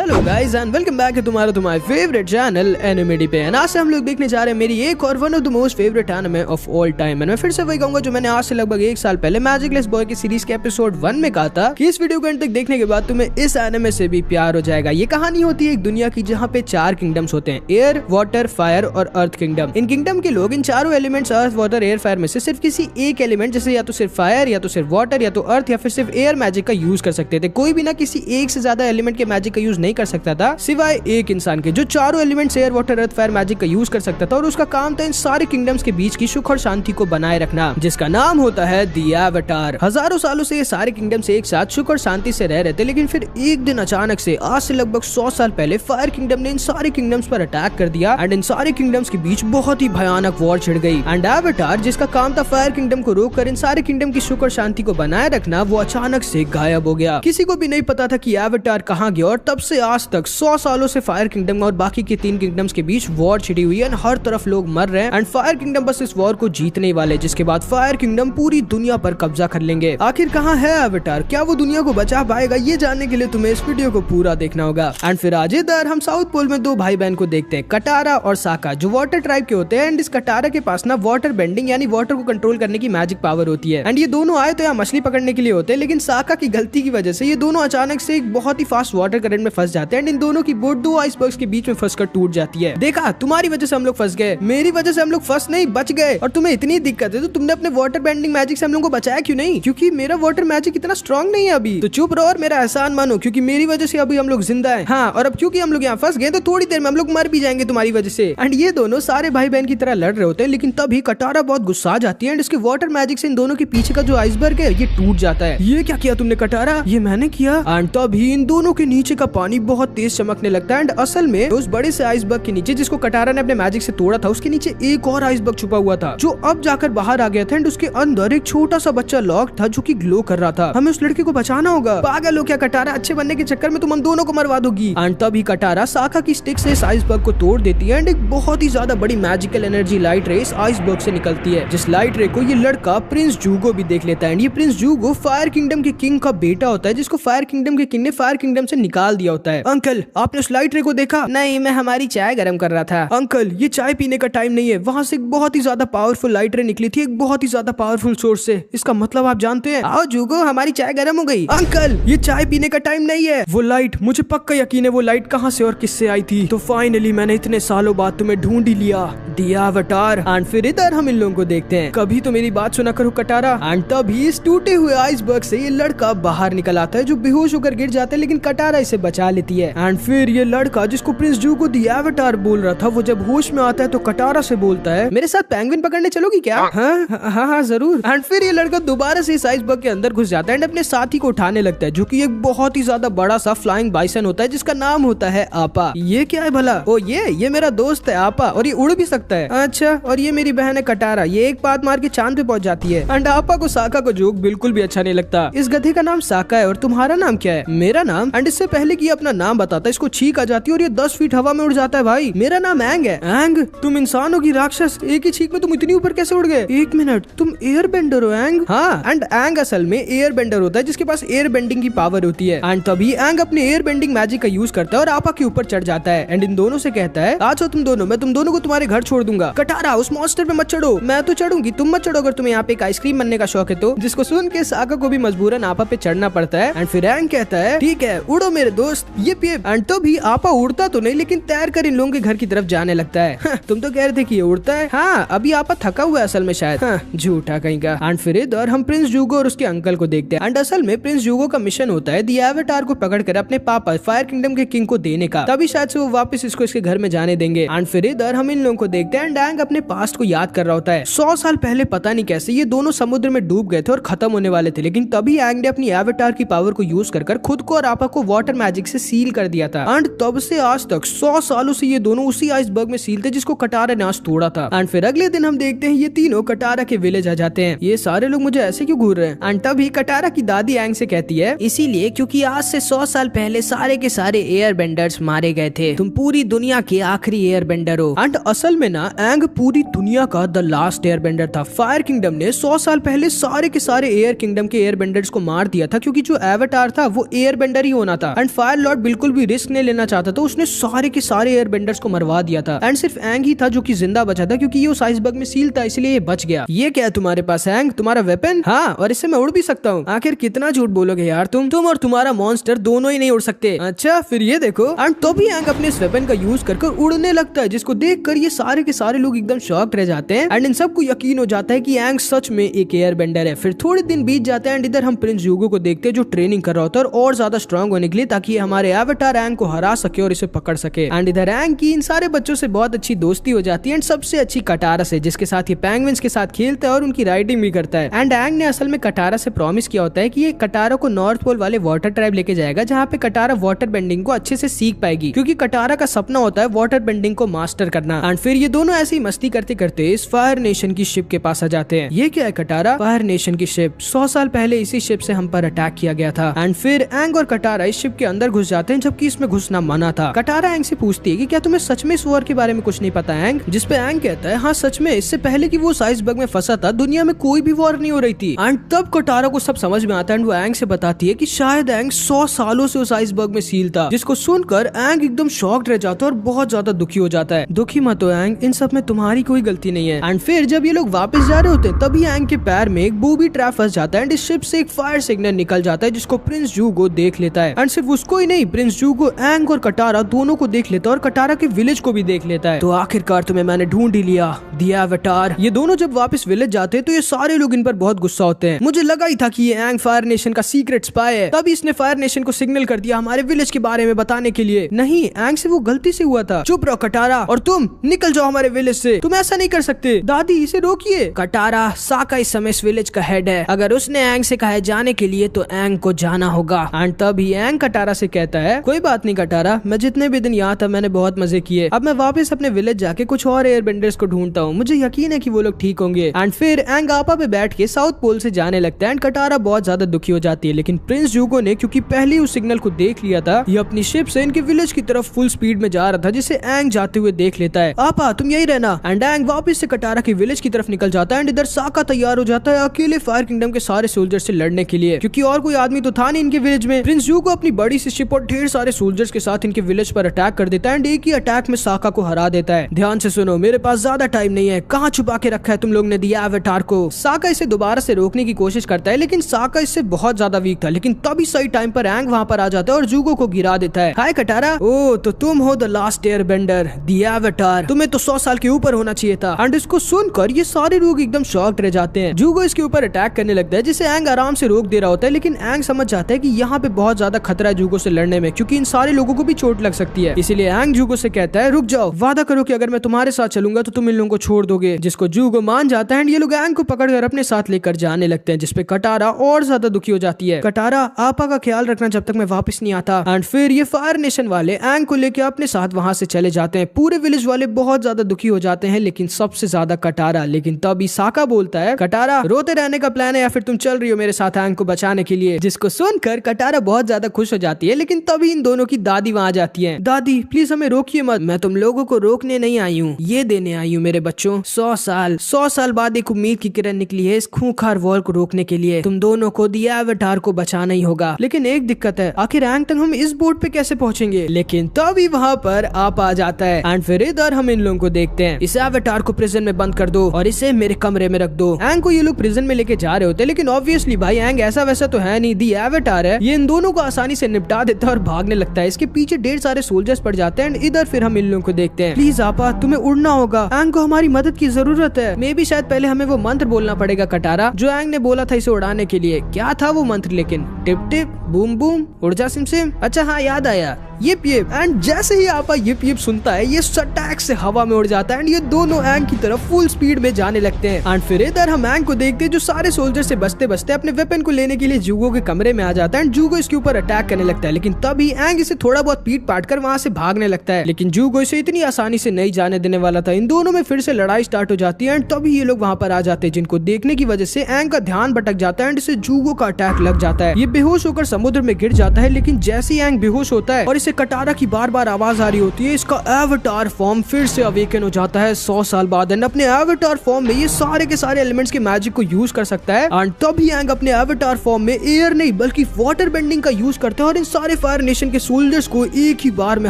Hello guys and welcome back to तुम्हारा favourite channel anime पे। आज से हम लोग देखने जा रहे हैं मेरी एक और one of the most favourite anime of all time. मैं फिर से वही कहूंगा जो मैंने आज से लगभग 1 साल पहले मैजिकलेस बॉय की सीरीज के एपिसोड 1 में कहा था कि इस वीडियो को अंत तक देखने के बाद तुम्हें इस एनिमे से भी प्यार हो जाएगा। ये कहानी होती है एक दुनिया की जहाँ पे 4 किंगडम्स होते हैं, एयर, वाटर, फायर और अर्थ किंगडम। इन किंगडम के लोग इन चारों elements earth, water, air, fire में से सिर्फ किसी एक एलिमेंट जैसे या तो सिर्फ फायर या तो सिर्फ वाटर या तो अर्थ या फिर सिर्फ एयर मैजिक का यूज कर सकते थे। कोई भी ना किसी एक से ज्यादा एलिमेंट के मैजिक का यूज नहीं कर सकता था सिवाय एक इंसान के जो चारों एलिमेंट्स एयर, वाटर, अर्थ, फायर मैजिक का यूज कर सकता था और उसका काम था इन सारे किंगडम्स के बीच की सुख और शांति को बनाए रखना, जिसका नाम होता है द एवाटार। हजारों सालों से ये सारे किंगडम्स एक साथ सुख और शांति से रह रहे थे, लेकिन फिर एक दिन अचानक से आज से लगभग 100 साल पहले फायर किंगडम ने इन सारे किंगडम्स पर अटैक कर दिया एंड इन सारे किंगडम्स के बीच बहुत ही भयानक वॉर छिड़ गई एंड एवाटार जिसका काम था फायर किंगडम को रोककर इन सारे किंगडम की सुख और शांति को बनाए रखना, वो अचानक से गायब हो गया। किसी को भी नहीं पता था कि एवाटार कहाँ गया और तब से आज तक 100 सालों से फायर किंगडम और बाकी के 3 किंगडम्स के बीच वॉर छिड़ी हुई है एंड हर तरफ लोग मर रहे हैं एंड फायर किंगडम बस इस वॉर को जीतने ही वाले, जिसके बाद फायर किंगडम पूरी दुनिया पर कब्जा कर लेंगे। आखिर कहाँ है एवाटार, क्या वो दुनिया को बचा पाएगा, ये जानने के लिए तुम्हें इस वीडियो को पूरा देखना होगा। एंड फिर आज इधर हम साउथ पोल में 2 भाई बहन को देखते हैं, कटारा और साका, जो वाटर ट्राइब के होते हैं एंड इस कटारा के पास ना वाटर बेंडिंग यानी वाटर को कंट्रोल करने की मैजिक पावर होती है एंड ये दोनों आए तो यहाँ मछली पकड़ने के लिए होते हैं, लेकिन साका की गलती की वजह से ये दोनों अचानक से एक बहुत ही फास्ट वाटर करंट में फंस जाते हैं एंड इन दोनों की बोट 2 आइसबर्ग्स के बीच में फंसकर टूट जाती है। देखा, तुम्हारी वजह से हम लोग फंस गए, मेरी वजह से हम लोग फंस नहीं बच गए। और तुम्हें इतनी दिक्कत है तो तुमने अपने वाटर बेंडिंग मैजिक से हम लोग को बचाया क्यों नहीं? क्योंकि मेरा वाटर मैजिक इतना स्ट्रॉन्ग नहीं है अभी, तो चुप रहो और मेरा एहसान मानो, क्योंकि मेरी वजह से अभी हम लोग जिंदा हैं। हाँ, और अब क्योंकि हम लोग यहाँ फंस गए तो थोड़ी देर में हम लोग मर भी जाएंगे तुम्हारी वजह से। एंड ये दोनों सारे भाई बहन की तरह लड़ रहे होते हैं, लेकिन तभी कटारा बहुत गुस्सा जाती है एंड इसके वाटर मैजिक से इन दोनों के पीछे का जो आइसबर्ग है ये टूट जाता है। ये क्या किया तुमने कटारा? ये मैंने किया। एंड तभी इन दोनों के नीचे का पानी बहुत तेज चमकने लगता है एंड असल में उस बड़े से आइसबर्ग के नीचे जिसको कटारा ने अपने मैजिक से तोड़ा था उसके नीचे एक और आइसबर्ग छुपा हुआ था जो अब जाकर बाहर आ गया था एंड उसके अंदर एक छोटा सा बच्चा लॉक था जो कि ग्लो कर रहा था। हमें उस लड़के को बचाना होगा। पागल हो क्या कटारा, अच्छे बनने के चक्कर में तुम हम दोनों को मरवा दोगी। एंड तभी कटारा साका की स्टिक से इस आइसबर्ग को तोड़ देती है एंड एक बहुत ही ज्यादा बड़ी मैजिकल एनर्जी लाइट रे इस आइसबर्ग से निकलती है, जिस लाइट रे को ये लड़का प्रिंस जूगो भी देख लेता है एंड ये प्रिंस जूगो फायर किंगडम के किंग का बेटा होता है जिसको फायर किंगडम के किंग ने फायर किंगडम से निकाल दिया होता है। अंकल, आपने उस लाइट रे को देखा? नहीं, मैं हमारी चाय गर्म कर रहा था। अंकल, ये चाय पीने का टाइम नहीं है। वहाँ से एक बहुत ही ज्यादा पावरफुल लाइट रे निकली थी, एक बहुत ही ज्यादा पावरफुल सोर्स से। इसका मतलब आप जानते हैं? आओ जूगो, हमारी चाय गर्म हो गई। अंकल, ये चाय पीने का टाइम नहीं है। वो लाइट, मुझे पक्का यकीन है वो लाइट कहाँ से और किससे आई थी। तो फाइनली मैंने इतने सालों बाद तुम्हें ढूंढ ही लिया, द एवाटार। एंड फिर इधर हम इन लोगों को देखते हैं, कभी तो मेरी बात सुना करो कटारा। एंड तभी इस टूटे हुए आइसबर्ग से ये लड़का बाहर निकल आता है जो बेहोश होकर गिर जाता है, लेकिन कटारा इसे बचा लेती है। एंड फिर ये लड़का जिसको प्रिंस जूगो द एवाटार बोल रहा था वो जब होश में आता है तो कटारा से बोलता है, मेरे साथ पेंगुइन पकड़ने चलोगी क्या? हाँ जरूर। एंड फिर ये लड़का दोबारा से इस आइसबर्ग के अंदर घुस जाता है एंड अपने साथी को उठाने लगता है जो कि एक बहुत ही ज्यादा बड़ा सा फ्लाइंग बाइसन होता है जिसका नाम होता है आपा। ये क्या है भला? ओ ये मेरा दोस्त है आपा और ये उड़ भी सकता है। अच्छा, और ये मेरी बहन है कटारा, ये एक बात मार के चांद पे पहुंच जाती है। एंड आपा को साका को जोक बिल्कुल भी अच्छा नहीं लगता। इस गधे का नाम साका है और तुम्हारा नाम क्या है? मेरा नाम, एंड इससे पहले कि ये अपना नाम बताता है इसको छींक आ जाती है और ये 10 फीट हवा में उड़ जाता है। भाई, मेरा नाम एंग है। एंग, तुम इंसान होगी राक्षस, एक ही छींक में तुम इतनी ऊपर कैसे उड़ गए? एक मिनट, तुम एयर बेंडर हो एंग? हाँ, एंड एंग असल में एयर बेंडर होता है जिसके पास एयर बेंडिंग की पावर होती है। एंड तभी एंग अपने एयर बेंडिंग मैजिक का यूज करता है और आपा के ऊपर चढ़ जाता है एंड इन दोनों से कहता है, आज तुम दोनों, मैं तुम दोनों को तुम्हारे घर छोड़ दूंगा। कटारा, उस मॉन्स्टर पे मत चढ़ो। मैं तो चढ़ूंगी, तुम मत चढ़ो अगर तुम्हें यहाँ पे एक आइसक्रीम बनने का शौक है तो। जिसको सुन के साका को भी मजबूरन आपा पे चढ़ना पड़ता है एंड फिर एंग कहता है, ठीक है उड़ो मेरे दोस्त, ये पिए। एंड तभी आपा उड़ता तो नहीं लेकिन तैर कर इन लोगों के घर की तरफ जाने लगता है। तुम तो कह रहे थे कि ये उड़ता है। हाँ, अभी आपा थका हुआ है असल में शायद। हाँ, झूठा कहीं का। एंड फिर इधर हम प्रिंस जूगो और उसके अंकल को देखते हैं एंड असल में प्रिंस जूगो का मिशन होता है द एवाटार को पकड़कर अपने पापा फायर किंगडम के किंग को देने का, तभी शायद से वो वापस इसको इसके घर में जाने देंगे। एंड फिर इधर हम इन लोगों को देखते हैं एंड एंग अपने पास्ट को याद कर रहा होता है। 100 साल पहले पता नहीं कैसे ये दोनों समुद्र में डूब गए थे और खत्म होने वाले थे, लेकिन तभी एंग ने अपनी एवाटार की पावर को यूज कर खुद को और आपा को वाटर मैजिक से सील कर दिया था। एंड तब से आज तक 100 सालों से ये दोनों उसी आइसबर्ग में सील थे जिसको कटारा ने आज तोड़ा था। एंड फिर अगले दिन हम देखते हैं ये तीनों कटारा के विलेज आ जाते हैं। ये सारे लोग मुझे ऐसे क्यों घूर रहे हैं? एंड तभी कटारा की दादी एंग से कहती है, इसीलिए क्योंकि आज से 100 साल पहले सारे के सारे एयर बेंडर्स मारे गए थे, तुम पूरी दुनिया के आखिरी एयर बेंडर हो। एंड असल में ना एंग पूरी दुनिया का द लास्ट एयर बेंडर था। फायर किंगडम ने 100 साल पहले सारे के सारे एयर किंगडम के एयर बेंडर्स को मार दिया था क्योंकि जो एवाटार था वो एयर बेंडर ही होना था एंड फायर एवेटार बिल्कुल भी रिस्क नहीं लेना चाहता था, उसने सारे के सारे एयरबेंडर्स को मरवा दिया था एंड सिर्फ एंग ही था जो कि जिंदा बचा था क्योंकि ये उस आइसबर्ग में सील था, इसलिए ये बच गया। ये क्या है तुम्हारे पास एंग, तुम्हारा वेपन? हाँ, और इससे मैं उड़ भी सकता हूँ। आखिर कितना झूठ बोलोगे यार तुम और तुम्हारा मॉन्स्टर दोनों ही नहीं उड़ सकते। अच्छा फिर ये देखो। एंड तो भी एंग अपने इस वेपन का यूज कर उड़ने लगता है, जिसको देखकर ये सारे के सारे लोग एकदम शॉक्ड रह जाते हैं एंड इन सबको यकीन हो जाता है कि एंग सच में एक एयरबेंडर है। फिर थोड़े दिन बीत जाते हैं एंड इधर हम प्रिंस ह्यूगो को देखते हैं जो ट्रेनिंग कर रहा होता है और ज्यादा स्ट्रांग होने के लिए, ताकि हमारे एवेटार एंग को हरा सके और इसे पकड़ सके। एंड इधर एंग की इन सारे बच्चों से बहुत अच्छी दोस्ती हो जाती है एंड सबसे अच्छी कटारा से, जिसके साथ ये पेंगुइन्स के साथ खेलता है और उनकी राइडिंग भी करता है। एंड एंग ने असल में कटारा से प्रॉमिस किया होता है कि ये कटारा को नॉर्थ पोल वाले वाटर ट्राइब लेके जाएगा, जहाँ पे कटारा वाटर बेंडिंग को अच्छे से सीख पाएगी, क्योंकि कटारा का सपना होता है वाटर बेंडिंग को मास्टर करना। एंड फिर ये दोनों ऐसी मस्ती करते करते इस फायर नेशन की शिप के पास आ जाते हैं। ये क्या है कटारा? फायर नेशन की शिप। 100 साल पहले इसी शिप से हम पर अटैक किया गया था। एंड फिर एंग और कटारा इस शिप के अंदर घुस जाते हैं, जबकि इसमें घुसना मना था। कटारा एंग से पूछती है कि क्या तुम्हें सच में इस वॉर के बारे में कुछ नहीं पता एंग? जिस पे एंग कहता है हाँ सच में, इससे पहले कि वो आइसबर्ग में फंसा था दुनिया में कोई भी वॉर नहीं हो रही थी। एंड तब कटारा को सब समझ में आता है एंड वो एंग से बताती है कि शायद एंग 100 सालों से उस आइसबर्ग में सील था, जिसको सुनकर एंग एकदम शॉक्ड रह जाता है और बहुत ज्यादा दुखी हो जाता है। दुखी मत हो एंग, इन सब में तुम्हारी कोई गलती नहीं है। एंड फिर जब ये लोग वापस जा रहे होते हैं तभी एंग के पैर में एक बूबी ट्रैप फंस जाता है एंड इस शिप से एक फायर सिग्नल निकल जाता है, जिसको प्रिंस ह्यूगो देख लेता है। एंड सिर्फ उसको ही नहीं, प्रिंस ह्यूगो एंग और कटारा दोनों को देख लेता है और कटारा के विलेज को भी देख लेता है। तो आखिरकार तुम्हें मैंने ढूंढ ही लिया, द एवेटार। ये दोनों जब वापस विलेज जाते हैं तो ये सारे लोग इन पर बहुत गुस्सा होते हैं। मुझे लगा ही था कि ये एंग फायर नेशन का सीक्रेट स्पाई है, तभी इसने फायर नेशन को सिग्नल कर दिया हमारे विलेज के बारे में बताने के लिए। नहीं, एंग से वो गलती से हुआ था। चुप रहो कटारा, और तुम निकल जाओ हमारे विलेज से, तुम ऐसा नहीं कर सकते। दादी इसे रोकिए। कटारा, साका इस समय इस विलेज का हेड है, अगर उसने एंग से कहा है जाने के लिए तो एंग को जाना होगा। एंड तभी एंग कटारा से कहता है कोई बात नहीं कटारा, मैं जितने भी दिन यहाँ था मैंने बहुत मजे किए, अब मैं वापस अपने विलेज जाके कुछ और एयरबेंडर्स को ढूंढता हूँ, मुझे यकीन है कि वो लोग ठीक होंगे। एंड फिर एंग आपा पे बैठ के साउथ पोल से जाने लगता है एंड कटारा बहुत ज्यादा दुखी हो जाती है। लेकिन प्रिंस ह्यूगो ने क्योंकि पहले उस सिग्नल को देख लिया था, ये अपनी शिप से इनके विलेज की तरफ फुल स्पीड में जा रहा था, जिसे एंग जाते हुए देख लेता है। आपा तुम यही रहना। एंड एंग वापस से कटारा के विलेज की तरफ निकल जाता है एंड इधर साका तैयार हो जाता है अकेले फायर किंगडम के सारे सोल्जर्स से लड़ने के लिए, क्योंकि और कोई आदमी तो था नहीं इनके विलेज में। प्रिंस ह्यूगो अपनी बड़ी सी शिप और ढेर सारे सोल्जर्स के साथ इनके विलेज पर अटैक कर देता है एंड एक ही अटैक में साका को हरा देता है। ध्यान से सुनो, मेरे पास ज्यादा टाइम नहीं है, कहाँ छुपा के रखा है तुम लोग ने द एवेटार को? साका इसे दोबारा से रोकने की कोशिश करता है, लेकिन साका इससे बहुत ज्यादा वीक था। लेकिन तभी सही टाइम पर एंग वहाँ पर आ जाता है और ह्यूगो को गिरा देता है। हाय कटारा, ओ तो तुम हो the last Airbender, the avatar, तुम्हें तो 100 साल के ऊपर होना चाहिए था। एंड इसको सुनकर ये सारे लोग एकदम शॉक्ड रह जाते हैं। ह्यूगो इसके ऊपर अटैक करने लगता है, जिसे एंग आराम से रोक दे रहा होता है, लेकिन एंग समझ जाता है कि यहाँ पे बहुत ज्यादा खतरा है ह्यूगो से लड़ने में, क्योंकि इन सारे लोगों को भी चोट लग सकती है। इसीलिए एंग ह्यूगो से कहता है रुक जाओ, वादा करो कि अगर मैं तुम्हारे साथ चलूंगा तो तुम इन लोगों को छोड़ दोगे, जिसको ह्यूगो मान जाता है एंड ये लोग एंग को पकड़कर अपने साथ लेकर जाने लगते हैं, जिसपे कटारा और ज्यादा दुखी हो जाती है। कटारा, आपा का ख्याल रखना जब तक मैं वापस नहीं आता। एंड फिर ये फायर नेशन वाले एंग को लेकर अपने साथ वहां से चले जाते हैं। पूरे विलेज वाले बहुत ज्यादा दुखी हो जाते हैं, लेकिन सबसे ज्यादा कटारा। लेकिन तभी साका बोलता है कटारा, रोते रहने का प्लान है या फिर तुम चल रही हो मेरे साथ एंग को बचाने के लिए? जिसको सुनकर कटारा बहुत ज्यादा खुश हो जाती है, लेकिन तभी इन दोनों की दादी वहां जाती है। दादी प्लीज हमें रोकिए मत, मैं तुम लोगों को रोकने नहीं आई हूँ, ये देने आई हूँ मेरे बच्चों। 100 साल बाद एक उम्मीद की किरण निकली है इस खूंखार वॉर को रोकने के लिए, तुम दोनों को द एवेटार को बचाना ही होगा। लेकिन एक दिक्कत है, आखिर एंग तक हम इस बोट पे कैसे पहुंचेंगे? लेकिन तभी वहां पर आप आ जाता है एंड फिर इधर हम इन लोगों को देखते हैं। इस एवेटार को प्रिजन में बंद कर दो और इसे मेरे कमरे में रख दो। एंग को ये लोग प्रिजन में लेके जा रहे होते हैं, लेकिन ऑब्वियसली भाई एंग ऐसा वैसा तो है नहीं, द एवेटार है, ये इन दोनों को आसानी से निपटा देता है और भागने लगता है। इसके पीछे ढेर सारे सोल्जर्स पड़ जाते हैं। इधर फिर हम इन लोगों को देखते हैं। प्लीज आपा तुम्हें उड़ना होगा, एंग को हमारी मदद की जरूरत है। मे भी शायद पहले हमें वो मंत्र बोलना पड़ेगा कटारा, जो एंग ने बोला था इसे उड़ाने के लिए। क्या था वो मंत्र? लेकिन टिप टिप बूम बूम उड़ जा सिम सिम। अच्छा हाँ याद आया, यिप यिप। एंड जैसे ही आपा यिप यिप सुनता है, ये सटैक से हवा में उड़ जाता है एंड ये दोनों एंग की तरफ फुल स्पीड में जाने लगते हैं। एंड फिर इधर हम एंग को देखते हैं जो सारे सोल्जर से बचते बचते अपने वेपन को लेने के लिए ह्यूगो के कमरे में आ जाता है एंड ह्यूगो इसके ऊपर अटैक करने लगता है। लेकिन तभी एंग इसे थोड़ा बहुत पीट पाट कर वहां से भागने लगता है, लेकिन ह्यूगो इसे इतनी आसानी से नहीं जाने देने वाला था। इन दोनों में फिर से लड़ाई स्टार्ट हो जाती है एंड तभी ये लोग वहां पर आ जाते हैं, जिनको देखने की वजह से एंग का ध्यान भटक जाता है एंड इसे ह्यूगो का अटैक लग जाता है। ये बेहोश होकर समुद्र में गिर जाता है, लेकिन जैसे ही एंग बेहोश होता है और इसे से कटारा की बार बार आवाज आ रही होती है। इसका एवटार फॉर्म फिर से अवेकन हो जाता है 100 साल बाद एंड अपने एवटार फॉर्म में ये सारे के सारे एलिमेंट्स के मैजिक को यूज कर सकता है। एंड तभी एंग अपने एवटार फॉर्म में एयर नहीं बल्कि वाटर बेंडिंग का यूज करता है और इन सारे फायर नेशन के सोल्जर्स को एक ही बार में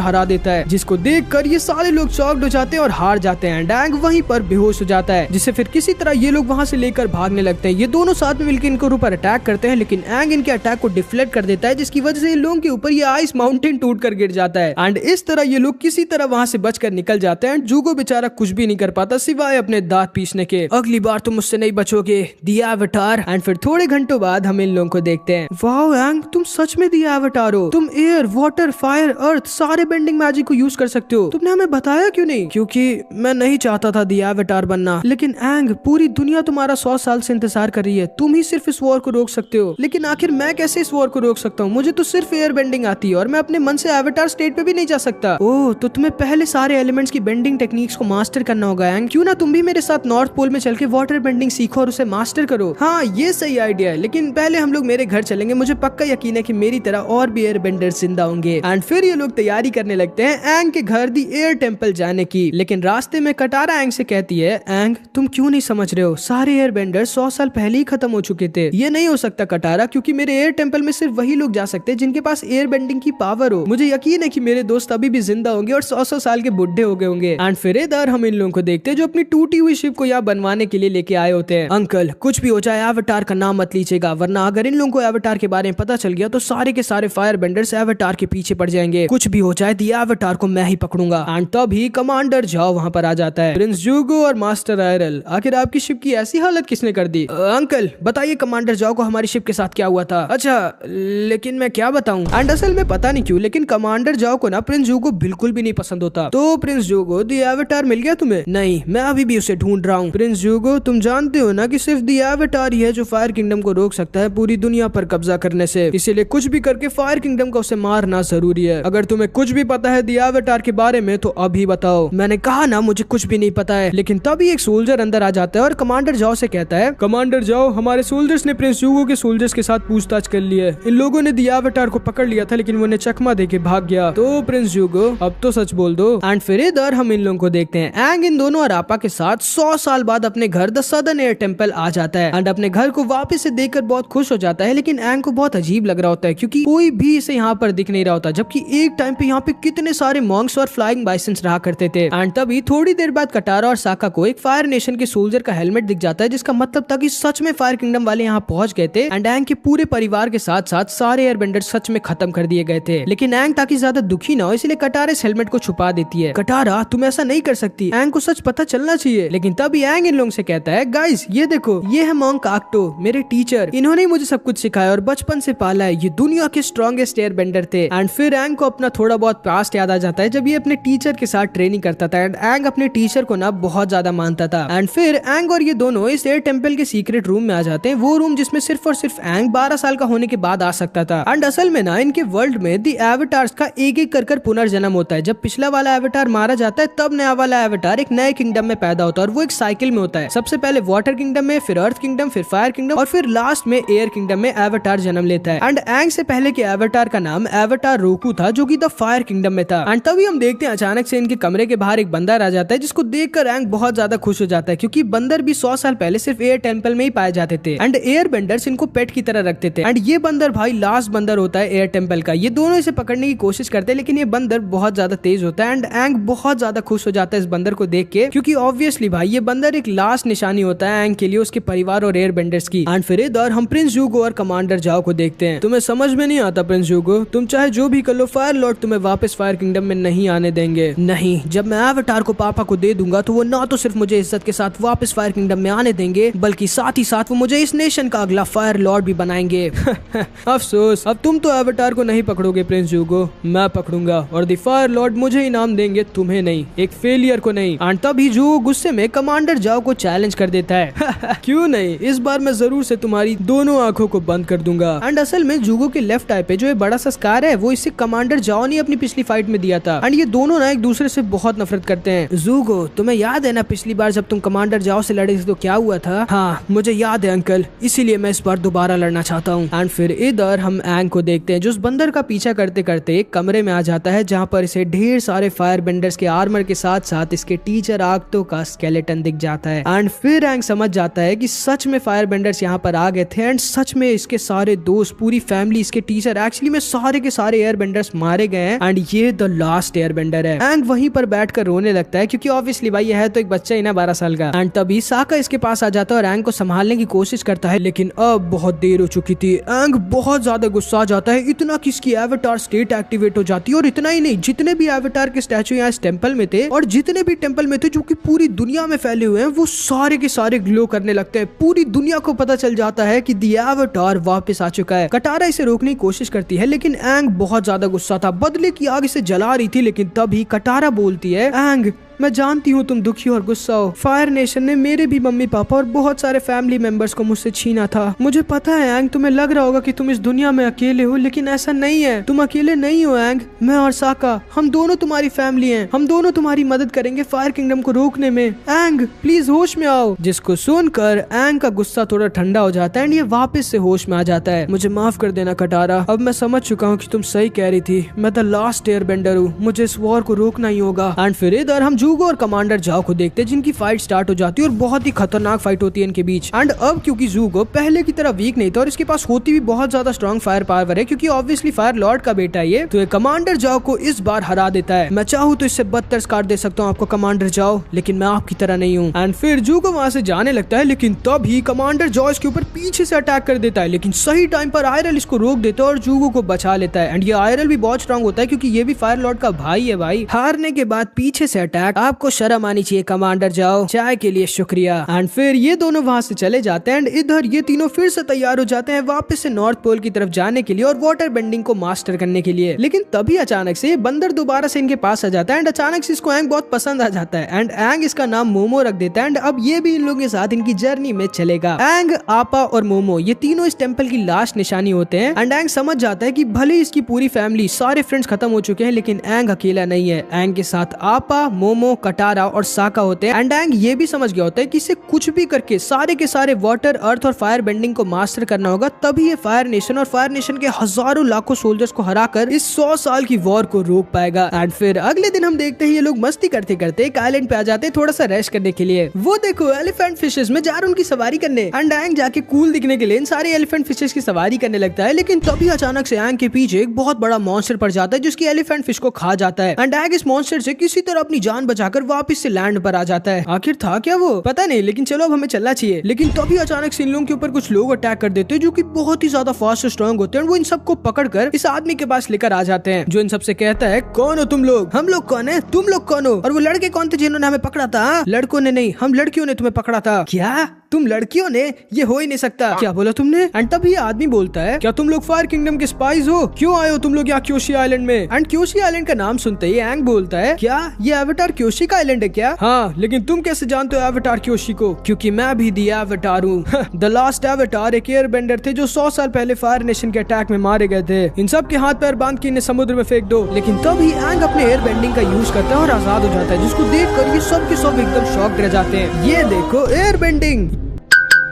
हरा देता है, जिसको देखकर ये सारे लोग शॉक्ड हो जाते हैं और हार जाते हैं। एंग वहीं पर बेहोश हो जाता है, जिससे फिर किसी तरह ये लोग वहां से लेकर भागने लगते हैं। ये दोनों साथ में मिलकर इनके ऊपर अटैक करते हैं, लेकिन एंग इनके अटैक को डिफ्लेक्ट कर देता है, जिसकी वजह से इन लोगों के ऊपर ये आइस माउंटेन टूटकर गिर जाता है। एंड इस तरह ये लोग किसी तरह वहां से बचकर निकल जाते हैं। जूगो बेचारा कुछ भी नहीं कर पाता सिवाय अपने दांत पीसने के। अगली बार तुम मुझसे नहीं बचोगे द एवटार। एंड फिर थोड़े घंटों बाद हम इन लोगों को देखते हैं। वाओ एंग, तुम सच में द एवटार हो। तुम एयर, वाटर, फायर, अर्थ सारे बेंडिंग मैजिक को यूज कर सकते हो। तुमने हमें बताया क्यों नहीं? क्योंकि मैं नहीं चाहता था द एवटार बनना। लेकिन एंग, पूरी दुनिया तुम्हारा 100 साल से इंतजार कर रही है। तुम ही सिर्फ इस वॉर को रोक सकते हो। लेकिन आखिर मैं कैसे इस वॉर को रोक सकता हूँ? मुझे तो सिर्फ एयर बेंडिंग आती है और मैं अपने मन से एवटार स्टेट पे भी नहीं जा सकता। ओह, तो तुम्हें पहले सारे एलिमेंट्स की बेंडिंग टेक्निक्स को मास्टर करना होगा एंग। क्यों ना तुम भी मेरे साथ नॉर्थ पोल में चल के वाटर बेंडिंग सीखो और उसे मास्टर करो। हाँ, ये सही आइडिया है, लेकिन पहले हम लोग मेरे घर चलेंगे। मुझे पक्का यकीन है कि मेरी तरह और भी एयर बेंडर्स जिंदा होंगे। एंड फिर ये लोग तैयारी करने लगते हैं एंग के घर दी एयर टेंपल जाने की। लेकिन रास्ते में कटारा एंग से कहती है, एंग तुम क्यों नहीं समझ रहे हो? सारे एयर बेंडर 100 साल पहले ही खत्म हो चुके थे। ये नहीं हो सकता कटारा, क्योंकि मेरे एयर टेंपल में सिर्फ वही लोग जा सकते हैं जिनके पास एयर बेंडिंग की पावर हो। मुझे यकीन है कि मेरे दोस्त अभी भी जिंदा होंगे और 100 साल के बुढ़े हो गए होंगे। एंड फिर इधर हम इन लोगों को देखते हैं जो अपनी टूटी हुई शिप को यहाँ बनवाने के लिए लेके आए होते हैं। अंकल, कुछ भी हो जाए एवटार का नाम मत लीजिएगा, वरना अगर इन लोगों को एवटार के बारे में पता चल गया तो सारे के सारे फायर बेंडर्स एवटार के पीछे पड़ जाएंगे। कुछ भी हो जाए दी एवटार को मैं ही पकड़ूंगा। एंड तभी कमांडर जाओ वहाँ पर आ जाता है। प्रिंस जूगो और मास्टर आयरल, आखिर आपकी शिप की ऐसी हालत किसने कर दी? अंकल बताइए कमांडर जाओ को हमारी शिप के साथ क्या हुआ था? अच्छा, लेकिन मैं क्या बताऊं? एंड असल में पता नहीं क्यों, लेकिन कमांडर जाओ को ना प्रिंस जूगो बिल्कुल भी नहीं पसंद होता। तो प्रिंस जूगो, दी एवटार मिल गया तुम्हें? नहीं, मैं अभी भी उसे ढूंढ रहा हूँ। प्रिंस जूगो, तुम जानते हो ना कि सिर्फ दी एवटार ही है जो फायर किंगडम को रोक सकता है पूरी दुनिया पर कब्जा करने से। इसीलिए कुछ भी करके फायर किंगडम को उसे मारना जरूरी है। अगर तुम्हें कुछ भी पता है दी एवटार के बारे में तो अभी बताओ। मैंने कहा ना मुझे कुछ भी नहीं पता है। लेकिन तभी एक सोल्जर अंदर आ जाता है और कमांडर जाओ से कहता है, कमांडर जाओ, हमारे सोल्जर्स ने प्रिंस जूगो के सोल्जर्स के साथ पूछताछ कर ली है। इन लोगों ने दी एवटार को पकड़ लिया था, लेकिन वो उन्हें चकमा देके भाग गया। तो प्रिंस जूगो, अब तो सच बोल दो। एंड फिर इधर हम इन लोगों को देखते हैं। एंग इन दोनों और आपा के साथ 100 साल बाद अपने घर द सदर्न एयर टेंपल आ जाता है। एंड अपने घर को वापस से देखकर बहुत खुश हो जाता है। लेकिन एंग को बहुत अजीब लग रहा होता है क्योंकि कोई भी इसे यहाँ पर दिख नहीं रहा होता, जबकि एक टाइम पे यहाँ पे कितने सारे मॉन्क्स और फ्लाइंग बाइसंस रहा करते थे। एंड तभी थोड़ी देर बाद कटारा और साका को एक फायर नेशन के सोल्जर का हेलमेट दिख जाता है, जिसका मतलब था कि सच में फायर किंगडम वाले यहाँ पहुंच गए थे। एंड एंग के पूरे परिवार के साथ साथ सारे एयरबेंडर सच में खत्म कर दिए गए थे। लेकिन एंग ताकि ज्यादा दुखी ना हो इसलिए कटारा इस हेलमेट को छुपा देती है। कटारा, तुम ऐसा नहीं कर सकती, एंग को सच पता चलना चाहिए। लेकिन तभी एंग इन लोगों से कहता है, गाइस ये देखो, ये है मॉन्क आक्टो, मेरे टीचर। इन्होंने मुझे सब कुछ सिखाया और बचपन से पाला है। ये दुनिया के स्ट्रॉन्गेस्ट एयरबेंडर थे। एंड फिर एंग को अपना थोड़ा बहुत पास्ट याद आ जाता है जब ये अपने टीचर के साथ ट्रेनिंग करता था। एंड एंग अपने टीचर को ना बहुत ज्यादा मानता था। एंड फिर एंग और ये दोनों इस एयर टेंपल के सीक्रेट रूम में आ जाते हैं, वो रूम जिसमें सिर्फ और सिर्फ एंग 12 साल का होने के बाद आ सकता था। एंड असल में ना इनके वर्ल्ड में दी एवटार्स का एक एक कर पुनर्जन्म होता है। जब पिछला वाला एवटार मारा जाता है तब नया वाला एवटार एक नए किंगडम में पैदा होता है और वो एक साइकिल में होता है। सबसे पहले वाटर किंगडम में, फिर अर्थ किंगडम, फिर फायर किंगडम और फिर लास्ट में एयर किंगडम में एवटार जन्म लेता है। एंड एंग से पहले के एवटार का नाम एवटार रोकू था जो कि द फायर किंगडम में था। एंड तभी हम देखते हैं अचानक से इनके कमरे के बाहर एक बंदर आ जाता है, जिसको देखकर एंग बहुत ज्यादा खुश हो जाता है क्योंकि बंदर भी 100 साल पहले सिर्फ एयर टेंपल में ही पाए जाते थे। एंड एयर बेंडर्स इनको पेट की तरह रखते थे। एंड ये बंदर भाई लास्ट बंदर होता है एयर टेंपल का। ये दोनों इसे पकड़ने की कोशिश करते हैं, लेकिन ये बंदर बहुत ज्यादा तेज होता है। एंड एंग बहुत ज्यादा खुश हो जाता है इस बंदर को देख के, क्योंकि ऑब्वियसली भाई ये बंदर एक लास्ट निशानी होता है एंग के लिए, उसके परिवार और एयर बेंडर्स की। एंड फिर इधर हम प्रिंस जूगो और कमांडर जाओ को देखते हैं। तुम्हें समझ में नहीं आता प्रिंस जूगो, तुम चाहे जो भी कर लो, फायर लॉर्ड तुम्हें वापस फायर किंगडम में नहीं आने देंगे। नहीं, जब मैं एवटार को पापा को दे दूंगा तो वो ना तो सिर्फ मुझे इज्जत के साथ वापस फायर किंगडम में आने देंगे, बल्कि साथ ही साथ वो मुझे इस नेशन का अगला फायर लॉर्ड भी बनाएंगे। अफसोस, अब तुम तो एवटार को नहीं पकड़ोगे प्रिंस जूगो, मैं पकड़ूंगा और द फायर लॉर्ड मुझे इनाम देंगे, तुम्हें नहीं, एक फेलियर को नहीं। एंड तभी जूगो गुस्से में कमांडर जाओ को चैलेंज कर देता है। क्यों नहीं, इस बार मैं जरूर से तुम्हारी दोनों आंखों को बंद कर दूंगा। एंड असल में जूगो के लेफ्ट आई पे जो बड़ा सा स्कार है वो इससे कमांडर जाओ ने अपनी पिछली फाइट में दिया था। एंड ये दोनों ना एक दूसरे से बहुत नफरत करते हैं। जूगो, तुम्हें याद है ना पिछली बार जब तुम कमांडर जाओ से लड़े थे तो क्या हुआ था? हाँ मुझे याद है अंकल, इसीलिए मैं इस बार दोबारा लड़ना चाहता हूँ। एंड फिर इधर हम एंग को देखते हैं जो उस बंदर का पीछा करते करते करते एक कमरे में आ जाता है जहाँ पर इसे ढेर सारे फायर बेंडर्स के आर्मर के साथ साथ इसके टीचर आगतो का स्केलेटन दिख जाता है। एंड फिर एंग समझ जाता है कि सच में फायर बेंडर्स यहाँ पर आ गए थे एंड सच में इसके सारे दोस्त, पूरी फैमिली, इसके टीचर, एक्चुअली में सारे के सारे एयर बेंडर्स मारे गए हैं एंड ये द लास्ट एयर बेंडर है। एंग वहीं पर बैठकर रोने लगता है क्योंकि ऑब्वियसली भाई यह है तो एक बच्चा ही ना 12 साल का। एंड तभी साका इसके पास आ जाता है और एंग को संभालने की कोशिश करता है, लेकिन अब बहुत देर हो चुकी थी। एंग बहुत ज्यादा गुस्सा आ जाता है, इतना कि इसकी एवेटार स्टेट एक्टिवेट हो जाती है। और इतना ही नहीं, जितने भी एवेटार के स्टैचू यहाँ इस टेंपल में थे और जितने भी टेंपल में थे जो कि पूरी दुनिया में फैले हुए हैं, वो सारे के सारे ग्लो करने लगते हैं। पूरी दुनिया को पता चल जाता है कि द एवेटार वापस आ चुका है। कटारा इसे रोकने की कोशिश करती है लेकिन एंग बहुत ज्यादा गुस्सा था, बदले की आग इसे जला रही थी। लेकिन तभी कटारा बोलती है, एंग मैं जानती हूँ तुम दुखी और गुस्सा हो। फायर नेशन ने मेरे भी मम्मी पापा और बहुत सारे फैमिली मेंबर्स को मुझसे छीना था। मुझे पता है एंग, तुम्हें लग रहा होगा कि तुम इस दुनिया में अकेले हो, लेकिन ऐसा नहीं है। तुम अकेले नहीं हो एंग, मैं और साका, हम दोनों तुम्हारी फैमिली हैं। हम दोनों तुम्हारी मदद करेंगे फायर किंगडम को रोकने में। एंग प्लीज होश में आओ। जिसको सुनकर एंग का गुस्सा थोड़ा ठंडा हो जाता है एंड ये वापस से होश में आ जाता है। मुझे माफ कर देना कटारा, अब मैं समझ चुका हूँ कि तुम सही कह रही थी। मैं द लास्ट एयर बेंडर हूँ, मुझे इस वॉर को रोकना ही होगा। एंड फिर इधर हम जूगो और कमांडर जाओ को देखते हैं जिनकी फाइट स्टार्ट हो जाती है और बहुत ही खतरनाक फाइट होती है इनके बीच। एंड अब क्योंकि जूगो पहले की तरह वीक नहीं था और इसके पास होती भी बहुत ज्यादा स्ट्रॉन्ग फायर पावर है, क्योंकि ऑब्वियसली फायर लॉर्ड का बेटा ये, तो ये कमांडर जाओ को इस बार हरा देता है। मैं चाहूँ तो इससे बदतर स्कार दे सकता हूँ आपको कमांडर जाओ, लेकिन मैं आपकी तरह नहीं हूँ। एंड फिर जूगो वहां से जाने लगता है, लेकिन तभी कमांडर जाओ इसके ऊपर पीछे से अटैक कर देता है। लेकिन सही टाइम पर आयरल इसको रोक देता है और जूगो को बचा लेता है। एंड ये आयरल भी बहुत स्ट्रॉन्ग होता है क्योंकि ये भी फायर लॉर्ड का भाई है। भाई हारने के बाद पीछे से अटैक, आपको शर्म आनी चाहिए कमांडर जाओ, चाय के लिए शुक्रिया। एंड फिर ये दोनों वहां से चले जाते हैं एंड इधर ये तीनों फिर से तैयार हो जाते हैं वापस से नॉर्थ पोल की तरफ जाने के लिए और वाटर बेंडिंग को मास्टर करने के लिए। लेकिन तभी अचानक से ये बंदर दोबारा से इनके पास आ जाता है एंड अचानक से इसको एंग बहुत पसंद आ जाता है एंड एंग इसका नाम मोमो रख देता है। एंड अब ये भी इन लोगों के साथ इनकी जर्नी में चलेगा। एंग, आपा और मोमो ये तीनों इस टेंपल की लास्ट निशानी होते हैं। एंड एंग समझ जाता है कि भले इसकी पूरी फैमिली, सारे फ्रेंड्स खत्म हो चुके हैं, लेकिन एंग अकेला नहीं है। एंग के साथ आपा, मोमो, कटारा और साका होते हैं। एंड एंग ये भी समझ गया होता है कि इसे कुछ भी करके सारे के सारे वाटर, अर्थ और फायर बेंडिंग को मास्टर करना होगा, तभी ये फायर नेशन और फायर नेशन के हजारों लाखों सोल्जर्स को हराकर इस 100 साल की वॉर को रोक पाएगा। एंड फिर अगले दिन हम देखते हैं ये लोग मस्ती करते करते एक आइलैंड पे आ जाते हैं थोड़ा सा रेस्ट करने के लिए। वो देखो एलिफेंट फिशेस में जा रहे उनकी सवारी करने। एंड एंग जाके कूल दिखने के लिए इन सारे एलिफेंट फिशेस की सवारी करने लगता है। लेकिन तभी अचानक से एंग के पीछे एक बहुत बड़ा मॉन्स्टर पड़ जाता है जिसकी एलिफेंट फिश को खा जाता है। एंड एंग इस मॉन्स्टर से किसी तरह अपनी जान बचाकर वापस से लैंड पर आ जाता है। आखिर था क्या वो, पता नहीं, लेकिन चलो अब हमें चलना चाहिए। लेकिन तभी अचानक से इन लोगों के ऊपर कुछ लोग अटैक कर देते हैं जो कि बहुत ही ज्यादा फास्ट और स्ट्रॉन्ग होते हैं। वो इन सबको पकड़कर इस आदमी के पास लेकर आ जाते हैं जो इन सबसे कहता है, कौन हो तुम लोग? हम लोग कौन है? तुम लोग कौन हो? और वो लड़के कौन थे जिन्होंने हमें पकड़ा था? लड़कों ने नहीं, हम लड़कियों ने तुम्हें पकड़ा था। क्या तुम लड़कियों ने? ये हो ही नहीं सकता। क्या बोला तुमने? एंड तभी आदमी बोलता है, क्या तुम लोग फायर किंगडम के स्पाइस हो? क्यों आए हो तुम लोग यहाँ क्योशी आइलैंड में? एंड क्योशी आइलैंड का नाम सुनते ही एंग बोलता है, क्या ये एवेटार क्योशी का आइलैंड है क्या? हाँ, लेकिन तुम कैसे जानते हो एवेटार क्योशी को? क्योंकि मैं भी दी एवेटार हूँ। द लास्ट एवेटार एक एयर बेंडर थे जो 100 साल पहले फायर नेशन के अटैक में मारे गए थे। इन सब के हाथ पैर बांध के इन्हें समुद्र में फेंक दो। लेकिन तभी एंग अपने एयर बेंडिंग का यूज करता है और आजाद हो जाता है, जिसको देखकर ये सब के सब एकदम शॉक रह जाते हैं। ये देखो एयर बेंडिंग,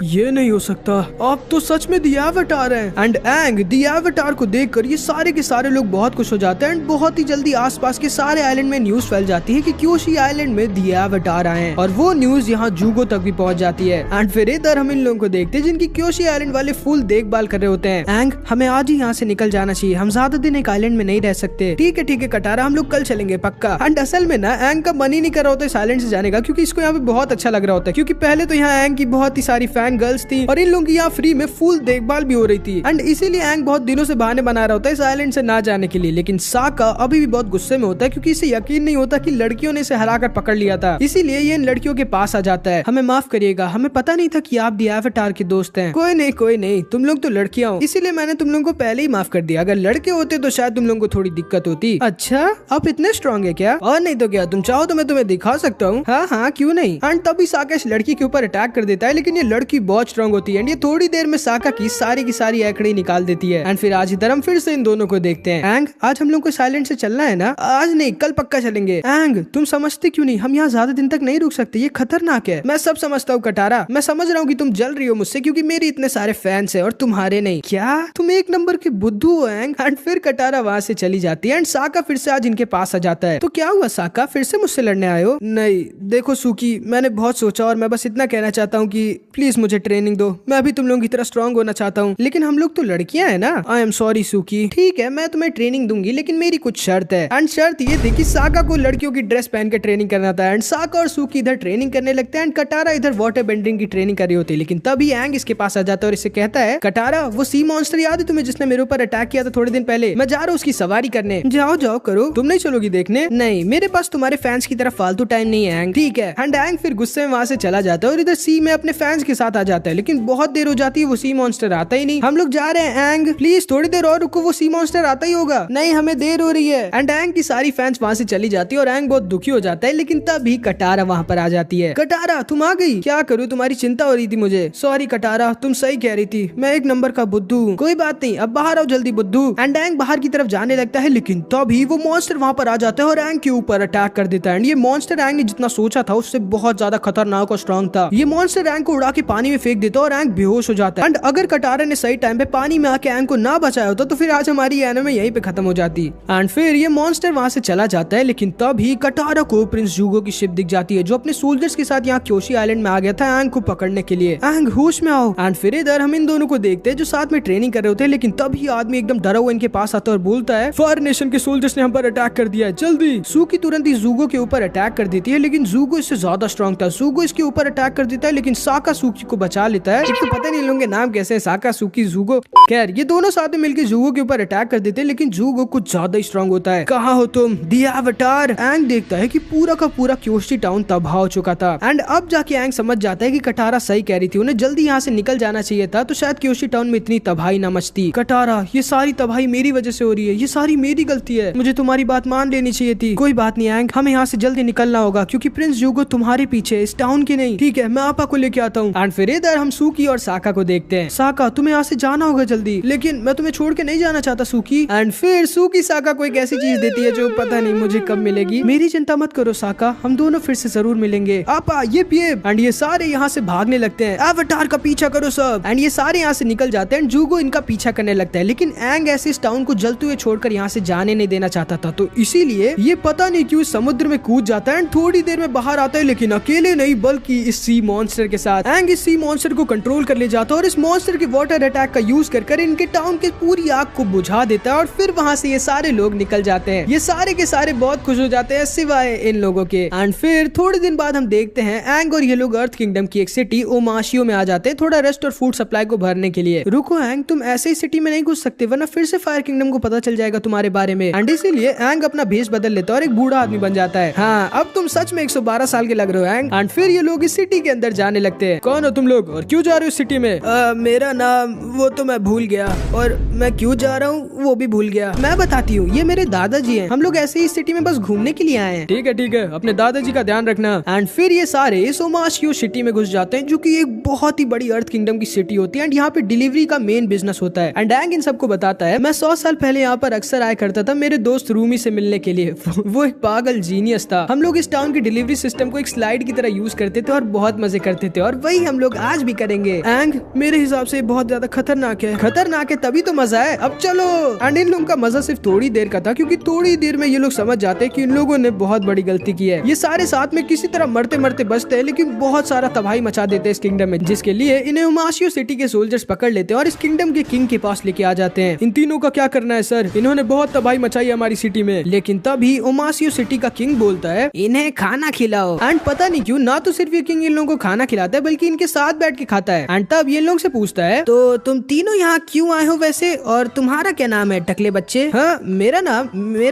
ये नहीं हो सकता, आप तो सच में दी एवेटार हैं। एंड एंग दी एवेटार को देखकर ये सारे के सारे लोग बहुत खुश हो जाते हैं। एंड बहुत ही जल्दी आसपास के सारे आइलैंड में न्यूज फैल जाती है कि क्योशी आइलैंड में दी एवेटार आए हैं और वो न्यूज यहाँ जूगो तक भी पहुंच जाती है। एंड फिर इधर हम इन लोगों को देखते हैं जिनकी क्योशी आइलैंड वाले फुल देखभाल कर रहे होते हैं। एंग, हमें आज ही यहाँ से निकल जाना चाहिए, हम ज्यादा दिन एक आइलैंड में नहीं रह सकते। ठीक है कटारा, हम लोग कल चलेंगे पक्का। एंड असल में ना एंग का मन ही नहीं कर रहा होता इस आइलैंड से जाने का, क्योंकि इसको यहाँ पे बहुत अच्छा लग रहा होता है। क्योंकि पहले तो यहाँ एंग की बहुत ही सारी फैन गर्ल्स थी और इन लोगों की यहाँ फ्री में फुल देखभाल भी हो रही थी। एंड इसीलिए एंग बहुत दिनों से बहाने बना रहा होता है इस आइलैंड से ना जाने के लिए। लेकिन साका अभी भी बहुत गुस्से में होता है क्योंकि इसे यकीन नहीं होता कि लड़कियों ने इसे हराकर पकड़ लिया था। इसीलिए ये इन लड़कियों के पास आ जाता है। हमें माफ करिएगा, हमें पता नहीं था कि आप दी एवेटार के दोस्त हैं। कोई नहीं, तुम लोग तो लड़कियां हो, इसीलिए मैंने तुम लोगों को पहले ही माफ कर दिया। अगर लड़के होते तो शायद तुम लोगों को थोड़ी दिक्कत होती। अच्छा, आप इतने स्ट्रॉन्ग है क्या? और नहीं तो क्या, तुम चाहो तो मैं तुम्हें दिखा सकता हूँ। हाँ, क्यों नहीं। एंड तभी साका इस लड़की के ऊपर अटैक कर देता है, लेकिन ये लड़की बहुत स्ट्रांग होती है एंड ये थोड़ी देर में साका की सारी एकड़ी निकाल देती है। एंड फिर आज इधर हम फिर से इन दोनों को देखते हैं। एंग, आज हम लोग को साइलेंट से चलना है ना? आज नहीं, कल पक्का चलेंगे। एंग, तुम समझते क्यों नहीं? हम यहाँ ज्यादा दिन तक नहीं रुक सकते, ये खतरनाक है। मैं सब समझता हूँ कटारा, मैं समझ रहा हूँ कि तुम जल रही हो मुझसे क्योंकि मेरे इतने सारे फैंस है और तुम्हारे नहीं। क्या तुम एक नंबर के बुद्धू हो एंग? एंड फिर कटारा वहाँ से चली जाती है एंड साका फिर से आज इनके पास आ जाता है। तो क्या हुआ साका, फिर से मुझसे लड़ने आए हो? नहीं देखो सुकी, मैंने बहुत सोचा और मैं बस इतना कहना चाहता हूँ कि प्लीज मुझे ट्रेनिंग दो। मैं भी तुम लोगों की तरह स्ट्रांग होना चाहता हूँ, लेकिन हम लोग तो लड़कियां हैं ना। आई एम सॉरी सुकी। ठीक है, मैं तुम्हें ट्रेनिंग दूंगी, लेकिन मेरी कुछ शर्त है। एंड शर्त ये थी कि साका को लड़कियों की ड्रेस पहन के ट्रेनिंग करना था। एंड साका और सुकी इधर ट्रेनिंग करने लगते हैं एंड कटारा इधर वाटर बेंडिंग की ट्रेनिंग कर रही होती है। लेकिन तभी एंग इसके पास आ जाता है और इसे कहता है, कटारा वो सी मॉन्स्टर याद है तुम्हें जिसने मेरे ऊपर अटैक किया था थोड़े दिन पहले? मैं जा रहा हूँ उसकी सवारी करने। जाओ जाओ करो। तुम नहीं चलोगी देखने? नहीं, मेरे पास तुम्हारे फैंस की तरफ फालतू टाइम नहीं है एंग। ठीक है। एंड एंग फिर गुस्से में वहाँ से चला जाता है और इधर सी में अपने फैंस के साथ आ जाता है। लेकिन बहुत देर हो जाती है, वो सी मॉन्स्टर आता ही नहीं। हम लोग जा रहे हैं एंग, प्लीज थोड़ी देर और रुको, वो सी मॉन्स्टर आता ही होगा। नहीं, हमें देर हो रही है। एंड एंग की सारी फैंस वहाँ से चली जाती है और एंग बहुत दुखी हो जाता है। लेकिन तभी कटारा वहाँ पर आ जाती है। कटारा तुम आ गई? क्या करूँ, तुम्हारी चिंता हो रही थी मुझे। सॉरी कटारा, तुम सही कह रही थी, मैं एक नंबर का बुद्धू हूँ। कोई बात नहीं, अब बाहर आओ जल्दी बुद्धू। एंड एंग बाहर की तरफ जाने लगता है, लेकिन तभी वो मॉन्स्टर वहाँ पर आ जाता है और एंग के ऊपर अटैक कर देता है। एंड ये मॉन्स्टर एंग ने जितना सोचा था उससे बहुत ज्यादा खतरनाक और स्ट्रॉन्ग था। ये मॉन्स्टर एंग को उड़ा के पानी में फेंक देता है और एंग बेहोश हो जाता है। एंड अगर कटारा ने सही टाइम पे पानी में आके एंग को ना बचाया होता तो फिर आज हमारी एनिमे यहीं पे खत्म हो जाती। एंड फिर ये मॉन्स्टर वहाँ से चला जाता है। लेकिन तभी कटारा को प्रिंस जूगो की शिप दिख जाती है जो अपने सोल्जर्स के साथ यहाँ क्योशी आइलैंड में आ गया था एंग को पकड़ने के लिए। एंग होश में आओ। एंड फिर इधर हम इन दोनों को देखते हैं जो साथ में ट्रेनिंग कर रहे होते हैं। लेकिन तभी आदमी एकदम डरा हुआ इनके पास आता है और बोलता है, फायर नेशन के सोल्जर्स ने हम पर अटैक कर दिया है, जल्दी। सुकी तुरंत ही जूगो के ऊपर अटैक कर देती है, लेकिन जूगो इससे ज्यादा स्ट्रॉन्ग था। जूगो इसके ऊपर अटैक कर देता है, लेकिन साका सुकी को बचा लेता है। तो पता नहीं लोगों के नाम कैसे है, साका सुकी जूगो। खैर ये दोनों साथ में मिलकर जूगो के ऊपर अटैक कर देते हैं, लेकिन जूगो कुछ ज्यादा ही स्ट्रॉन्ग होता है। कहाँ हो तुम दी एवाटार? एंग देखता है कि पूरा का पूरा क्योशी टाउन तबाह हो चुका था। एंड अब जाके एंग समझ जाता है कि कटारा सही कह रही थी, उन्हें जल्दी यहाँ से निकल जाना चाहिए था, तो शायद क्योशी टाउन में इतनी तबाही न मचती। कटारा, ये सारी तबाही मेरी वजह से हो रही है, ये सारी मेरी गलती है, मुझे तुम्हारी बात मान लेनी चाहिए थी। कोई बात नहीं एंग, हमें यहाँ से जल्दी निकलना होगा क्योंकि प्रिंस जूगो तुम्हारे पीछे, इस टाउन के नहीं। ठीक है, मैं आपा को लेके आता हूँ। एंड फिर इधर हम सुकी और साका को देखते हैं। साका, तुम्हें यहाँ से जाना होगा जल्दी, लेकिन मैं तुम्हें छोड़ के नहीं जाना चाहता सुकी। एंड फिर सुकी साका को एक ऐसी चीज देती है जो पता नहीं मुझे कब मिलेगी। मेरी चिंता मत करो साका, हम दोनों फिर से जरूर मिलेंगे। आपा ये पिए। एंड ये सारे यहाँ से भागने लगते हैं। एवाटार का पीछा करो सब। एंड ये सारे यहाँ से निकल जाते हैं। जूगो इनका पीछा करने लगता है, लेकिन एंग ऐसे इस टाउन को जलते हुए छोड़कर यहाँ से जाने नहीं देना चाहता था, तो इसीलिए ये पता नहीं क्यों समुद्र में कूद जाता है। थोड़ी देर में बाहर आता है, लेकिन अकेले नहीं बल्कि इस सी मॉन्स्टर के साथ। एंग इस सी मॉन्स्टर को कंट्रोल कर ले जाता है और इस मॉन्स्टर के वाटर अटैक का यूज कर इनके टाउन के पूरी आग को बुझा देता है और फिर वहाँ से ये सारे लोग निकल जाते हैं। ये सारे के सारे बहुत खुश हो जाते हैं सिवाय इन लोगों के। एंड फिर थोड़े दिन बाद हम देखते हैं एंग और ये लोग अर्थ किंगडम की एक सिटी ओमाशियो में आ जाते हैं थोड़ा रेस्ट और फूड सप्लाई को भरने के लिए। रुको एंग, तुम ऐसे ही सिटी में नहीं घुस सकते वरना फिर से फायर किंगडम को पता चल जाएगा तुम्हारे बारे में। एंड इसीलिए एंग अपना भेष बदल लेता है और एक बूढ़ा आदमी बन जाता है। हाँ, अब तुम सच में 112 साल के लग रहे हो एंग। एंड फिर ये लोग इस सिटी के अंदर जाने लगते हैं। कौन हो तुम लोग और क्यों जा रहे हो सिटी में? मेरा नाम वो तो मैं भूल गया और मैं क्यों जा रहा हूँ वो भी भूल गया। मैं बताती हूँ, ये मेरे दादाजी हैं। हम लोग ऐसे ही सिटी में बस घूमने के लिए आए हैं। ठीक है, अपने दादाजी का ध्यान रखना। एंड फिर ये सारे इस ओमाशियो सिटी में घुस जाते हैं जो कि एक बहुत ही बड़ी अर्थ किंगडम की सिटी होती है। एंड यहाँ पे डिलीवरी का मेन बिजनेस होता है। एंड एंग इन सबको बताता है, मैं 100 साल पहले यहाँ पर अक्सर आया करता था मेरे दोस्त रूमी से मिलने के लिए। वो एक पागल जीनियस था। हम लोग इस टाउन के डिलीवरी सिस्टम को एक स्लाइड की तरह यूज करते थे और बहुत मजे करते थे और वही हम लोग आज भी करेंगे। एंग, मेरे हिसाब से बहुत ज्यादा खतरनाक है। खतरनाक है तभी तो मजा है, अब चलो। एंड इन लोगों का मजा सिर्फ थोड़ी देर का था क्योंकि थोड़ी देर में ये लोग समझ जाते हैं कि इन लोगों ने बहुत बड़ी गलती की है। ये सारे साथ में किसी तरह मरते मरते बचते हैं, लेकिन बहुत सारा तबाही मचा देते हैं इस किंगडम में, जिसके लिए इन्हें ओमाशियो सिटी के सोल्जर्स पकड़ लेते हैं और इस किंगडम के किंग के पास लेके आ जाते हैं। इन तीनों का क्या करना है सर? इन्होंने बहुत तबाही मचाई हमारी सिटी में। लेकिन तभी ओमाशियो सिटी का किंग बोलता है, इन्हें खाना खिलाओ। एंड पता नहीं क्यों ना तो सिर्फ ये किंग इन लोगों को खाना खिलाता है बल्कि इनके साथ बैठ के खाता है। एंड तब ये लोग से पूछता है, तो तुम तीनों यहाँ क्यों आए हो वैसे, और तुम्हारा क्या नाम है टकले बच्चे? हाँ, मेरा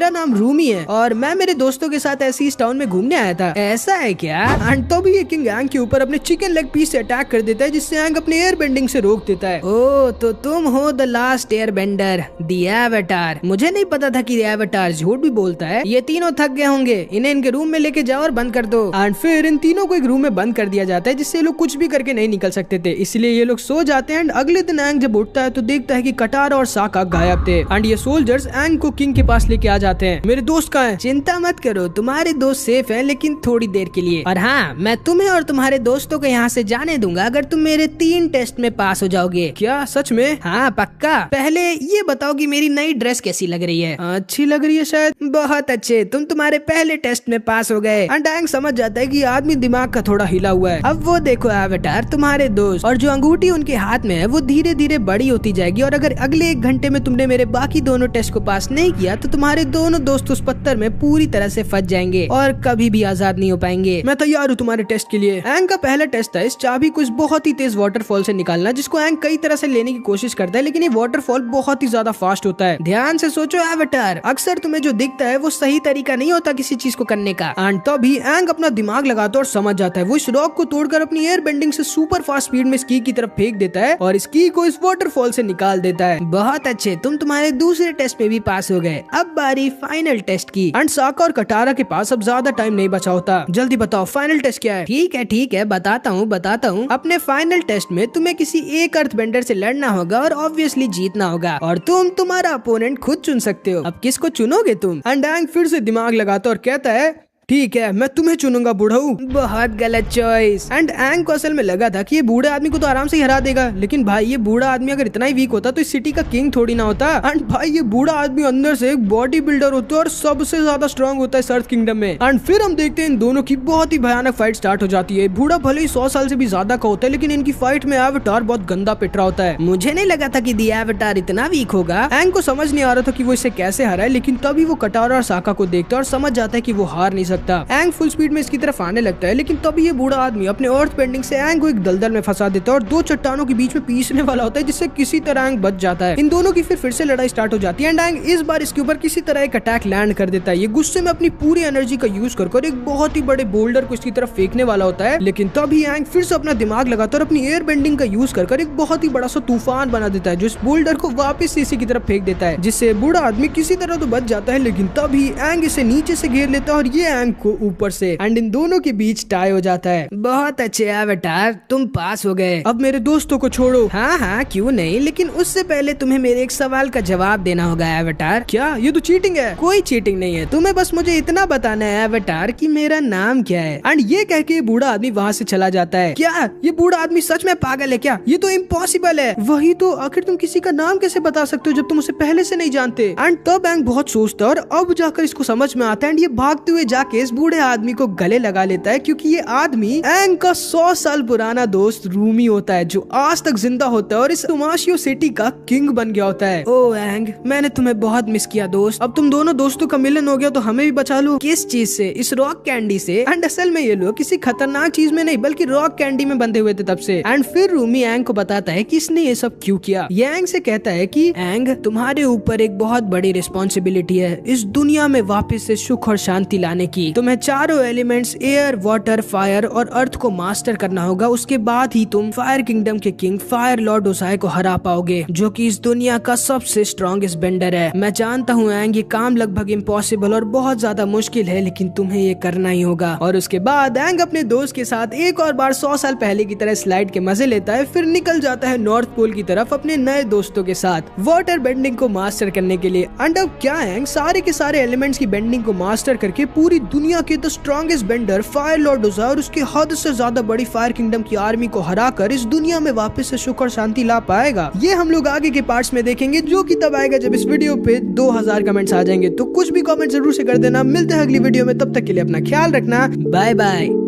नाम रूमी है और मैं मेरे दोस्तों के साथ ऐसे इस टाउन में घूमने आया था। ऐसा है क्या? एंड तभी ये किंग एंग के ऊपर अपने चिकन लेग पीस से अटैक कर देता है जिससे एंग अपने एयर बेंडिंग से रोक देता है। ओ, तो तुम हो the last air bender, the avatar. मुझे नहीं पता था कि एवाटार झूठ भी बोलता है। ये तीनों थक गए होंगे, इन्हें इनके रूम में लेके लेके जाओ और बंद कर दो। एंड फिर इन तीनों को एक रूम में बंद कर दिया जाता है जिससे लोग कुछ भी करके नहीं निकल सकते थे, इसलिए ये लोग सो जाते हैं। एंड अगले दिन एंग जब उठता है तो देखता है कि कटारा और साका गायब थे। एंड ये सोल्जर्स एंग को किंग के पास लेके आ जाते हैं। मेरे दोस्त कहाँ हैं? चिंता मत करो, तुम्हारे दोस्त सेफ हैं, लेकिन थोड़ी देर के लिए। और हाँ, मैं तुम्हें और तुम्हारे दोस्तों को यहाँ से जाने दूंगा अगर तुम मेरे 3 टेस्ट में पास हो जाओगे। क्या सच में? हाँ पक्का। पहले ये बताओ कि मेरी नई ड्रेस कैसी लग रही है? अच्छी लग रही है शायद। बहुत अच्छे, तुम तुम्हारे पहले टेस्ट में पास हो गए। एंड एंग समझ जाता है कि आदमी दिमाग का थोड़ा हिला हुआ है। अब वो देखो एवेटार, तुम्हारे दोस्त, और जो अंगूठी उनके हाथ में है वो धीरे धीरे बड़ी होती जाएगी, और अगर अगले 1 घंटे में तुमने मेरे बाकी दोनों टेस्ट को पास नहीं किया तो तुम्हारे दोनों दोस्त उस पत्थर में पूरी तरह से फंस जाएंगे और कभी भी आजाद नहीं हो पाएंगे। मैं तैयार हूँ तुम्हारे टेस्ट के लिए। एंग का पहला टेस्ट था इस चाबी को इस बहुत ही तेज वाटरफॉल से निकालना, जिसको एंग कई तरह से लेने की कोशिश करता है, लेकिन ये वाटरफॉल बहुत ही ज्यादा फास्ट होता है। ध्यान से सोचो एवेटार, अक्सर तुम्हें जो दिखता है वो सही तरीका नहीं होता किसी चीज को करने का। एंड तभी एंग अपना दिमाग लगाता है और समझ जाता है। वो इस रॉक को तोड़कर अपनी एयर बेंडिंग से सुपर फास्ट स्पीड में स्की की तरफ फेंक देता है और स्की को इस वाटरफॉल से निकाल देता है। बहुत अच्छे, तुम तुम्हारे दूसरे टेस्ट में भी पास हो गए। अब बारी फाइनल टेस्ट की। एंड साका और कटारा के पास अब ज्यादा टाइम नहीं बचा होता। जल्दी बताओ फाइनल टेस्ट क्या है? ठीक है, बताता हूँ। अपने फाइनल टेस्ट में तुम्हें किसी एक अर्थ बेंडर से लड़ना होगा और ऑब्वियसली जीतना होगा, और तुम तुम्हारा अपोनेंट खुद चुन सकते हो। अब किसको चुनोगे तुम? एंड एंग फिर से दिमाग लगाता और कहता है ठीक है, मैं तुम्हें चुनूंगा बुढ़ऊ। बहुत गलत चॉइस। एंड एंग को असल में लगा था कि ये बूढ़े आदमी को तो आराम से ही हरा देगा, लेकिन भाई ये बूढ़ा आदमी अगर इतना ही वीक होता तो इस सिटी का किंग थोड़ी ना होता। एंड भाई ये बूढ़ा आदमी अंदर से एक बॉडी बिल्डर होता है और सबसे ज्यादा स्ट्रांग होता है सर्थ किंगडम में। एंड फिर हम देखते हैं इन दोनों की बहुत ही भयानक फाइट स्टार्ट हो जाती है। बूढ़ा भले ही 100 साल से भी ज्यादा का होता है, लेकिन इनकी फाइट में एवेटार बहुत गंदा पिट रहा होता है। मुझे नहीं लगा था कि दी एवेटार इतना वीक होगा। एंग को समझ नहीं आ रहा था कि वो इसे कैसे हराए, लेकिन तभी वो कटारा और साका को देखता है और समझ जाता है कि वो हार नहीं सकता। एंग फुल स्पीड में इसकी तरफ आने लगता है, लेकिन तभी ये बूढ़ा आदमी अपने अर्थ बेंडिंग से एंग को एक दलदल में फंसा देता है और 2 चट्टानों के बीच में पीसने वाला होता है, जिससे किसी तरह एंग बच जाता है। इन दोनों की फिर से लड़ाई स्टार्ट हो जाती है। एंड एंग इस बार इसके ऊपर किसी तरह एक अटैक लैंड कर देता है। ये गुस्से में अपनी पूरी एनर्जी का यूज कर एक बहुत ही बड़े बोल्डर को इसकी तरफ फेंकने वाला होता है, लेकिन तभी एंग फिर से अपना दिमाग लगाता है और अपनी एयर बेंडिंग का यूज कर एक बहुत ही बड़ा सा तूफान बना देता है, जो इस बोल्डर को वापस इसी की तरफ फेंक देता है, जिससे बूढ़ा आदमी किसी तरह तो बच जाता है। लेकिन तभी एंग इसे नीचे से घेर लेता है और ये एंग को ऊपर से, एंड इन दोनों के बीच टाई हो जाता है। बहुत अच्छे एवेटार, तुम पास हो गए। अब मेरे दोस्तों को छोड़ो। हाँ, क्यों नहीं, लेकिन उससे पहले तुम्हें मेरे एक सवाल का जवाब देना होगा एवेटार। क्या? ये तो चीटिंग है। कोई चीटिंग नहीं है, तुम्हें बस मुझे इतना बताना है एवेटार कि मेरा नाम क्या है। एंड ये कह के बूढ़ा आदमी वहाँ से चला जाता है। क्या ये बूढ़ा आदमी सच में पागल है क्या? ये तो इम्पॉसिबल है। वही तो, आखिर तुम किसी का नाम कैसे बता सकते हो जब तुम उसे पहले से नहीं जानते? एंड तब एंग बहुत सोचता है और अब जाकर इसको समझ में आता है। एंड ये भागते हुए जाके इस बूढ़े आदमी को गले लगा लेता है, क्योंकि ये आदमी एंग का 100 साल पुराना दोस्त रूमी होता है, जो आज तक जिंदा होता है और इस तुमाशियो सिटी का किंग बन गया होता है। ओ एंग, मैंने तुम्हें बहुत मिस किया दोस्त। अब तुम दोनों दोस्तों का मिलन हो गया तो हमें भी बचा लो। किस चीज से? इस रॉक कैंडी से। एंड असल में ये लोग किसी खतरनाक चीज में नहीं बल्कि रॉक कैंडी में बंधे हुए थे तब से। एंड फिर रूमी एंग को बताता है कि इसने ये सब क्यों किया। ये एंग से कहता है कि एंग, तुम्हारे ऊपर एक बहुत बड़ी रिस्पॉन्सिबिलिटी है इस दुनिया में वापस से सुख और शांति लाने की। तुम्हें चारों एलिमेंट्स एयर, वाटर, फायर और अर्थ को मास्टर करना होगा। उसके बाद ही तुम फायर किंगडम के किंग फायर लॉर्ड ओसाई को हरा पाओगे, जो कि इस दुनिया का सबसे स्ट्रॉन्गेस्ट बेंडर है। मैं जानता हूँ एंग, ये काम लगभग इम्पॉसिबल और बहुत ज्यादा मुश्किल है, लेकिन तुम्हें ये करना ही होगा। और उसके बाद एंग अपने दोस्त के साथ एक और बार 100 साल पहले की तरह स्लाइड के मजे लेता है, फिर निकल जाता है नॉर्थ पोल की तरफ अपने नए दोस्तों के साथ वाटर बेंडिंग को मास्टर करने के लिए। एंड अब क्या एंग सारे के सारे एलिमेंट्स की बेंडिंग को मास्टर करके पूरी दुनिया के the strongest bender fire lord Ozai और उसके हद से ज्यादा बड़ी फायर किंगडम की आर्मी को हराकर इस दुनिया में वापस से सुख और शांति ला पाएगा। ये हम लोग आगे के पार्ट्स में देखेंगे, जो कि तब आएगा जब इस वीडियो पे 2000 कमेंट्स आ जाएंगे। तो कुछ भी कमेंट जरूर से कर देना। मिलते हैं अगली वीडियो में, तब तक के लिए अपना ख्याल रखना। Bye bye.